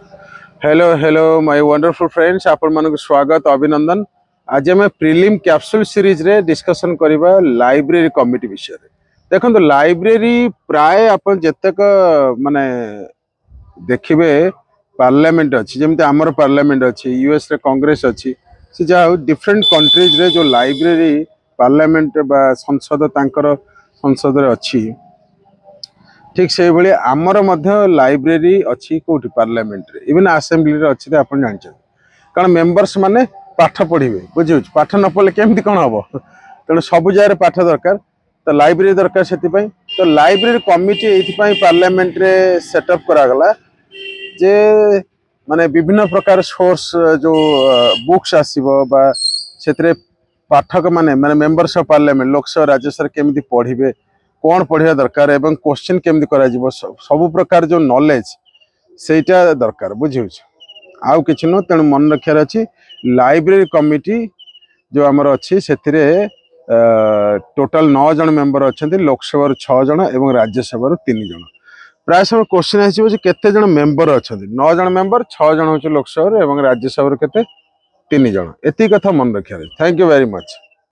Hello hello my wonderful friends आपण मानक स्वागत अभिनंदन। आज आम प्रिलिम कैप्सूल सीरीज रे डिस्कशन करबा लाइब्रेरी कमिटी विषय रे। देखो लाइब्रेरी प्राय आपण जतक माने देखिबे पार्लियामेंट अच्छी जमते आमर पार्लियामेंट अच्छी यूएस रे कांग्रेस अच्छी से जा डिफरेंट कंट्रीज रे जो लाइब्रेरी पार्लियामेंट बा संसद तांकर संसद रे अच्छी ठीक से भाई आमर लाइब्रेरी अच्छी कौटी पार्लियामेंट रे इवन असेंबली रे अच्छी आप जानते कारण मेंबर्स माने पाठ पढ़े बुझे पाठ न पढ़ले केमती कौन हम तेणु सब जगह पाठ दरकार तो लाइब्रेरी दरकार से तो लाइब्रेरी कमिटी ये पार्लियामेंट रे सेटअप करागला जे माने विभिन्न प्रकार सोर्स जो बुक्स आसीबो बा सेतरे पाठक माने माने members of parliament Lok Sabha Rajya Sabha केमती पढ़े कौन पढ़ा दरकार एवं क्वेश्चन केमती करा सब प्रकार जो नॉलेज सेटा दरकार बुझे आउ कि नुह तेणु मन रखार अच्छी लाइब्रेरी कमिटी जो आमर अच्छी से टोटाल 9 जन मेंबर अच्छा लोकसभा 6 जन और राज्यसभा 3 जन प्राय समय क्वेश्चन आसो केते जन मेंबर अच्छा 9 जन मेंबर 6 जन हूँ लोकसभा और राज्यसभा केते 3 जन एति कथा मन रखार। Thank you very much.